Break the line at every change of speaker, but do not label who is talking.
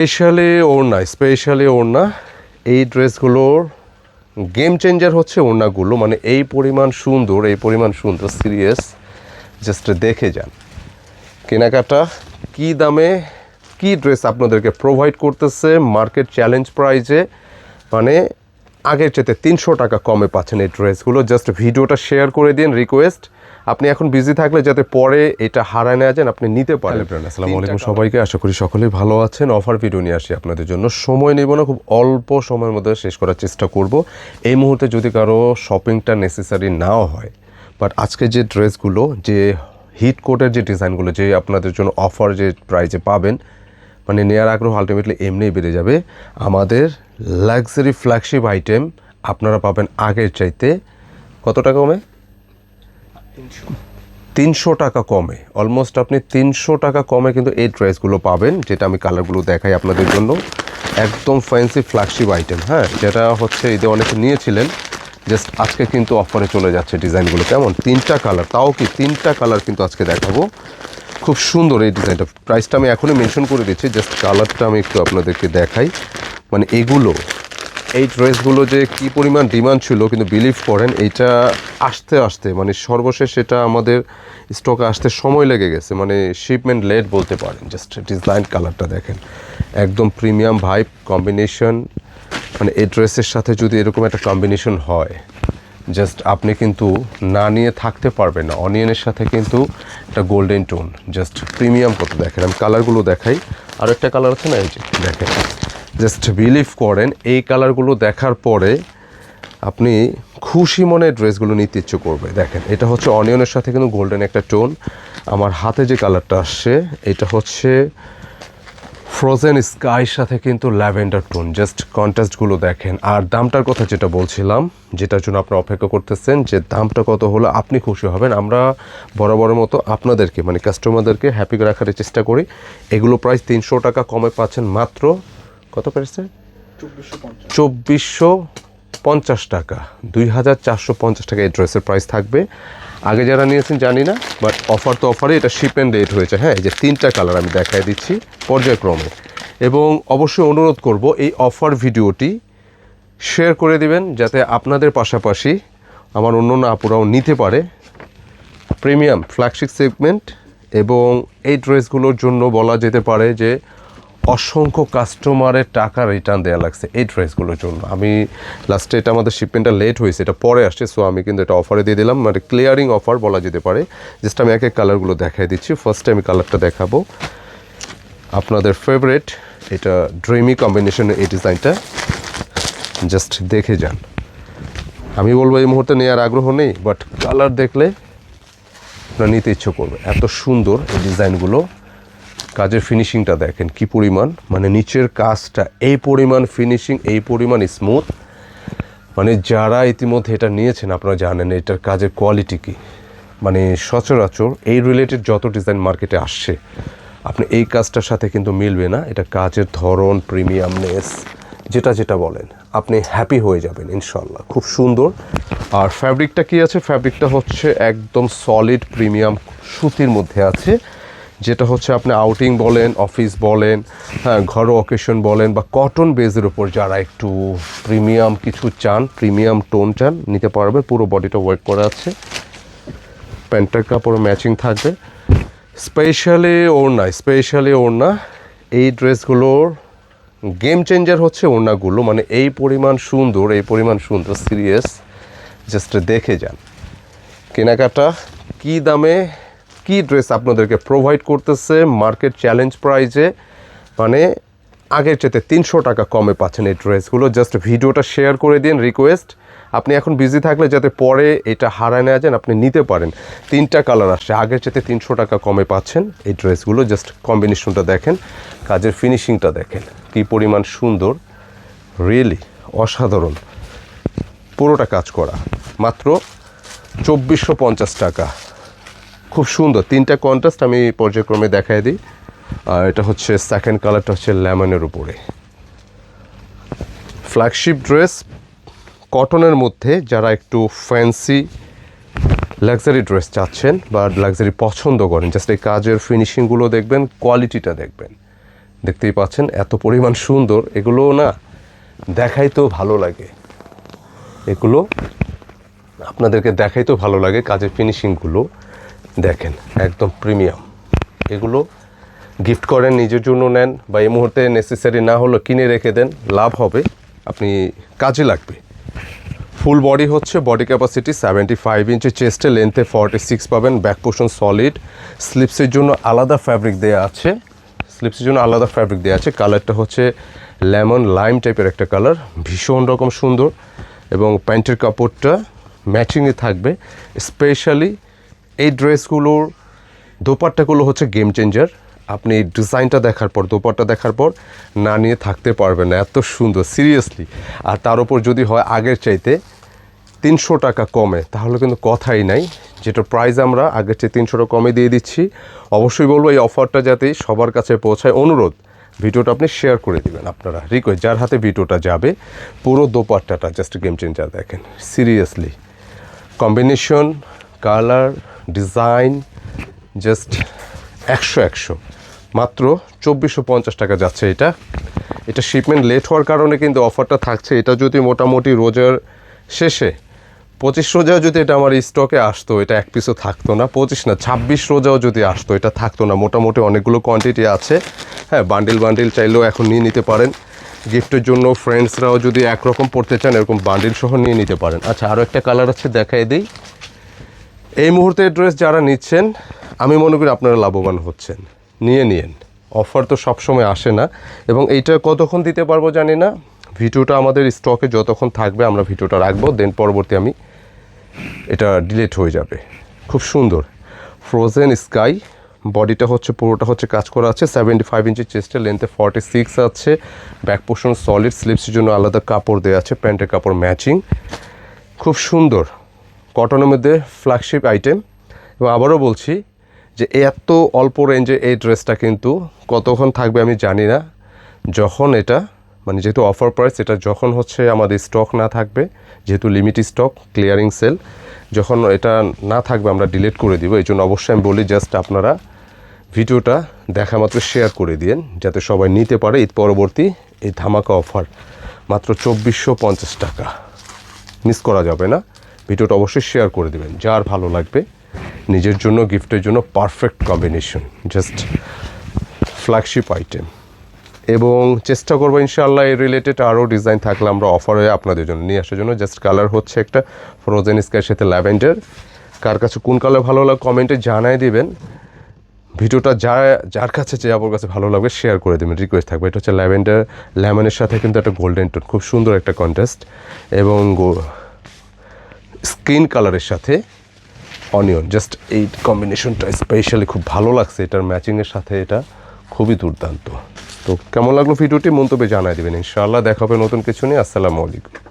Specially ওড়না এই ড্রেসগুলোর game changer হচ্ছে ওড়নাগুলো, মানে এই পরিমাণ সুন্দর সিরিয়াস। জাস্ট দেখে যান কেনাকাটা কি দামে কি ড্রেস আপনাদেরকে প্রোভাইড করতেছে মার্কেট চ্যালেঞ্জ প্রাইজে, মানে আগের চেয়ে 300 টাকা কমে পাচ্ছেন এই ড্রেসগুলো। জাস্ট ভিডিওটা শেয়ার করে দিন, রিকোয়েস্ট। আপনি এখন বিজি থাকলে যাতে পরে এটা হারায় না যান, আপনি নিতে পারেন। আসসালামু আলাইকুম সবাইকে, আশা করি সকলেই ভালো আছেন। অফার ভিডিও নিয়ে আসি আপনাদের জন্য, সময় নেব না, খুব অল্প সময়ের মধ্যে শেষ করার চেষ্টা করব। এই মুহূর্তে যদি কারো শপিংটা নেসেসারি নাও হয়, বাট আজকে যে ড্রেসগুলো, যে হিট কোটের যে ডিজাইনগুলো, যে আপনাদের জন্য অফার যে প্রাইজে পাবেন, মানে নেয়ার আগ্রহ আলটিমেটলি এমনিই বেড়ে যাবে। আমাদের লাক্সারি ফ্ল্যাগশিপ আইটেম আপনারা পাবেন আগের চাইতে কত টাকা কমে? 300 টাকা কমে, অলমোস্ট আপনি 300 টাকা কমে কিন্তু এই ড্রেসগুলো পাবেন। যেটা আমি কালারগুলো দেখাই আপনাদের জন্য, একদম ফ্যান্সি ফ্ল্যাগশিপ আইটেম। হ্যাঁ, যেটা হচ্ছে ঈদে অনেকে নিয়েছিলেন, জাস্ট আজকে কিন্তু অফারে চলে যাচ্ছে ডিজাইনগুলো। কেমন 3টা কালার, তাও কি 3টা কালার কিন্তু আজকে দেখাবো। খুব সুন্দর এই ডিজাইনটা। প্রাইসটা আমি এখনই মেনশন করে দিচ্ছি, জাস্ট কালারটা আমি একটু আপনাদেরকে দেখাই। মানে এই ড্রেসগুলো যে কি পরিমাণ ডিমান্ড ছিল, কিন্তু বিলিভ করেন এইটা আসতে মানে সর্বশেষ এটা আমাদের স্টকে আসতে সময় লেগে গেছে, মানে শিপমেন্ট লেট বলতে পারেন। জাস্ট ডিজাইন কালারটা দেখেন, একদম প্রিমিয়াম ভাইব কম্বিনেশন। মানে এই ড্রেসের সাথে যদি এরকম একটা কম্বিনেশন হয়, জাস্ট আপনি কিন্তু না নিয়ে থাকতে পারবেন না। অনিয়নের সাথে কিন্তু একটা গোল্ডেন টোন, জাস্ট প্রিমিয়াম কত দেখেন। আমি কালারগুলো দেখাই, আর একটা কালার আছে না, এই যে দেখেন। জাস্ট বিলিভ করেন এই কালারগুলো দেখার পরে আপনি খুশি মনে ড্রেসগুলো নিতে ইচ্ছে করবে। দেখেন, এটা হচ্ছে অনিয়নের সাথে কিন্তু গোল্ডেন একটা টোন। আমার হাতে যে কালারটা আসছে, এটা হচ্ছে ফ্রোজেন স্কাইয়ের সাথে কিন্তু ল্যাভেন্ডার টোন। জাস্ট কন্ট্রাস্টগুলো দেখেন। আর দামটার কথা যেটা বলছিলাম, যেটার জন্য আপনারা অপেক্ষা করতেছেন, যে দামটা কত হলে আপনি খুশি হবেন। আমরা বরাবরের মতো আপনাদেরকে, মানে কাস্টমারদেরকে হ্যাপি রাখার চেষ্টা করি। এগুলো প্রাইস 300 টাকা কমে পাচ্ছেন মাত্র কত পেরেছে? 2450 টাকা, 2450 টাকা এই ড্রেসের প্রাইস থাকবে। আগে যারা নিয়েছেন জানি না, বাট অফার তো অফারে, এটা শিপ অ্যান্ড রেট হয়েছে। হ্যাঁ, এই যে 3টা কালার আমি দেখাই দিচ্ছি পর্যায়ক্রমে। এবং অবশ্যই অনুরোধ করব এই অফার ভিডিওটি শেয়ার করে দিবেন, যাতে আপনাদের পাশাপাশি আমার অন্য আপুরাও নিতে পারে। প্রিমিয়াম ফ্ল্যাগশিপ সেগমেন্ট, এবং এই ড্রেসগুলোর জন্য বলা যেতে পারে যে অসংখ্য কাস্টমারের টাকা রিটার্ন দেওয়া লাগছে এই ড্রেসগুলোর জন্য। আমি লাস্টে, এটা আমাদের শিপমেন্টটা লেট হয়েছে, এটা পরে আসছে, সো আমি কিন্তু এটা অফারে দিয়ে দিলাম, মানে ক্লিয়ারিং অফার বলা যেতে পারে। জাস্ট আমি এক কালারগুলো দেখাই দিচ্ছি। ফার্স্টে আমি কালারটা দেখাবো আপনাদের ফেভারিট, এটা ড্রিমি কম্বিনেশনের এই ডিজাইনটা। জাস্ট দেখে যান। আমি বলবো এই মুহূর্তে নেওয়ার আগ্রহ নেই, বাট কালার দেখলে আপনার নিতে ইচ্ছে করবে। এত সুন্দর এই ডিজাইনগুলো। কাজের ফিনিশিংটা দেখেন কি পরিমাণ, মানে নিচের কাজটা এই পরিমাণ ফিনিশিং, এই পরিমাণ স্মুথ। মানে যারা ইতিমধ্যে এটা নিয়েছেন আপনারা জানেন এটার কাজের কোয়ালিটি কী। মানে সচরাচর এই রিলেটেড যত ডিজাইন মার্কেটে আসছে, আপনি এই কাজটার সাথে কিন্তু মিলবে না। এটা কাজের ধরন, প্রিমিয়ামনেস, যেটা বলেন, আপনি হ্যাপি হয়ে যাবেন ইনশাল্লাহ। খুব সুন্দর। আর ফ্যাব্রিকটা কি আছে? ফ্যাব্রিকটা হচ্ছে একদম সলিড প্রিমিয়াম সুতির মধ্যে আছে, যেটা হচ্ছে আপনি আউটিং বলেন, অফিস বলেন, হ্যাঁ, ঘরোয়া অকেশন বলেন, বা কটন বেজের উপর যারা একটু প্রিমিয়াম কিছু চান, প্রিমিয়াম টোন চান, নিতে পারবে। পুরো বডিটা ওয়ার্ক করা আছে, প্যান্টের কাপড় ম্যাচিং থাকবে। স্পেশালি ওড়না এই ড্রেসগুলোর গেম চেঞ্জার হচ্ছে ওড়নাগুলো, মানে এই পরিমাণ সুন্দর সিরিয়াস। জাস্ট দেখে যান কেনাকাটা কি দামে কি ড্রেস আপনাদেরকে প্রোভাইড করতেছে মার্কেট চ্যালেঞ্জ প্রাইজে, মানে আগের চেয়ে 300 টাকা কমে পাচ্ছেন এই ড্রেসগুলো। জাস্ট ভিডিওটা শেয়ার করে দিন, রিকোয়েস্ট। আপনি এখন বিজি থাকলে যাতে পরে এটা হারায় না যান, আপনি নিতে পারেন। 3টা কালার আসছে, আগের চেয়ে 300 টাকা কমে পাচ্ছেন এই ড্রেসগুলো। জাস্ট কম্বিনেশনটা দেখেন, কাজের ফিনিশিংটা দেখেন কী পরিমাণ সুন্দর, রিয়েলি অসাধারণ। পুরোটা কাজ করা, মাত্র 2450 টাকা। খুব সুন্দর 3টা কন্ট্রাস্ট আমি পর্যায়ক্রমে দেখাই দিই। আর এটা হচ্ছে সেকেন্ড কালারটা হচ্ছে লেমনের উপরে। ফ্ল্যাগশিপ ড্রেস কটনের মধ্যে, যারা একটু ফ্যান্সি লাক্সারি ড্রেস চাচ্ছেন বা লাক্সারি পছন্দ করেন, জাস্ট এই কাজের ফিনিশিংগুলো দেখবেন, কোয়ালিটিটা দেখবেন, দেখতেই পাচ্ছেন এত পরিমাণ সুন্দর, এগুলো না দেখাইতেও ভালো লাগে, এগুলো আপনাদেরকে দেখাইতেও ভালো লাগে। কাজের ফিনিশিংগুলো দেখেন একদম প্রিমিয়াম। এগুলো গিফট করেন, নিজের জন্য নেন, বা এই মুহূর্তে নেসেসারি না হলেও কিনে রেখে দেন, লাভ হবে, আপনি কাজে লাগবে। ফুল বডি হচ্ছে, বডি ক্যাপাসিটি 75 ইঞ্চি, চেস্টে লেন্থে 46 পাবেন, ব্যাক পোর্শন সলিড, স্লিপসের জন্য আলাদা ফ্যাব্রিক দেওয়া আছে, কালারটা হচ্ছে লেমন লাইম টাইপের একটা কালার, ভীষণ রকম সুন্দর। এবং প্যান্টের কাপড়টা ম্যাচিংয়ে থাকবে। স্পেশালি এই ড্রেসগুলোর দোপাট্টাগুলো হচ্ছে গেম চেঞ্জার। আপনি ডিজাইনটা দেখার পর, দোপাট্টা দেখার পর না নিয়ে থাকতে পারবেন না, এত সুন্দর সিরিয়াসলি। আর তার উপর যদি হয় আগের চাইতে 300 টাকা কমে, তাহলে কিন্তু কথাই নাই। যেটা প্রাইস আমরা আগের চেয়ে 300 টাকা কমে দিয়ে দিচ্ছি। অবশ্যই বলবো এই অফারটা যাতে সবার কাছে পৌঁছায়, অনুরোধ ভিডিওটা আপনি শেয়ার করে দিবেন। আপনারা রিকোয়েস্ট, যার হাতে ভিডিওটা যাবে, পুরো দোপাট্টাটা জাস্ট গেম চেঞ্জার। দেখেন seriously combination, colour, design just 100 মাত্র 2450 টাকা যাচ্ছে এটা শিপমেন্ট লেট হওয়ার কারণে কিন্তু অফারটা থাকছে। এটা যদি মোটামুটি রোজার শেষে 25 রোজাও যদি এটা আমার স্টকে আসতো, এটা এক পিসও থাকতো না। 25 না 26 রোজাও যদি আসতো, এটা থাকতো না। মোটামুটি অনেকগুলো কোয়ান্টিটি আছে। হ্যাঁ, বান্ডিল চাইলেও এখন নিয়ে নিতে পারেন। গিফটের জন্য ফ্রেন্ডসরাও যদি একরকম পড়তে চান, এরকম বান্ডিল সহ নিয়ে নিতে পারেন। আচ্ছা, আরও একটা কালার আছে, দেখাই দিই। এই মুহূর্তে ড্রেস যারা নিচ্ছেন, আমি মনে করি আপনারা লাভবান হচ্ছেন, নিয়েন। অফার তো সবসময় আসে না, এবং এইটা কতক্ষণ দিতে পারবো জানি না। ভিডিওটা আমাদের স্টকে যতক্ষণ থাকবে আমরা ভিডিওটা রাখবো, দেন পরবর্তী আমি এটা ডিলিট হয়ে যাবে। খুব সুন্দর ফ্রোজেন স্কাই, বডিটা হচ্ছে পুরোটা হচ্ছে কাজ করা আছে, 75 ইঞ্চি চেস্টে, লেন্থে 46 আছে, ব্যাক পোর্শন সলিড, স্লিপসের জন্য আলাদা কাপড় দেওয়া আছে, প্যান্টের কাপড় ম্যাচিং, খুব সুন্দর কটনের মধ্যে ফ্ল্যাগশিপ আইটেম। এবং আবারও বলছি যে এত অল্প রেঞ্জে এই ড্রেসটা কিন্তু কতক্ষণ থাকবে আমি জানি না। যখন এটা মানে যেহেতু অফার প্রাইস, এটা যখন হচ্ছে আমাদের স্টক না থাকবে, যেহেতু লিমিটেড স্টক, ক্লিয়ারিং সেল, যখন এটা না থাকবে আমরা ডিলিট করে দিব। এই জন্য অবশ্যই আমি বলি জাস্ট আপনারা ভিডিওটা দেখা মাত্র শেয়ার করে দিন, যাতে সবাই নিতে পারে। ঈদ পরবর্তী এই ধামাকা অফার মাত্র 2450 টাকা, মিস করা যাবে না। ভিডিওটা অবশ্যই শেয়ার করে দেবেন, যার ভালো লাগবে, নিজের জন্য গিফটের জন্য perfect combination, just flagship item. এবং চেষ্টা করবো ইনশাআল্লাহ এই রিলেটেড আরও ডিজাইন থাকলে আমরা অফারে আপনাদের জন্য নিয়ে আসার জন্য। জাস্ট কালার হচ্ছে একটা ফ্রোজেন স্কাইয়ের সাথে ল্যাভেন্ডার। কার কাছে কোন কালার ভালো লাগে কমেন্টে জানাই দিবেন। ভিডিওটা যার কাছে যে আপনার কাছে ভালো লাগবে শেয়ার করে দেবেন, রিকোয়েস্ট থাকবে। এটা হচ্ছে ল্যাভেন্ডার, লেমনের সাথে কিন্তু একটা গোল্ডেন টোন, খুব সুন্দর একটা কন্ট্রাস্ট, এবং স্কিন কালারের সাথে অনিয়ন, জাস্ট এই কম্বিনেশনটা স্পেশালি খুব ভালো লাগছে। এটার ম্যাচিংয়ের সাথে এটা খুবই দুর্দান্ত। তো কেমন লাগলো ভিডিওটি মন্তব্যে জানাই দেবেন। ইনশাআল্লাহ দেখা হবে নতুন কিছু নিয়ে। আসসালামু আলাইকুম।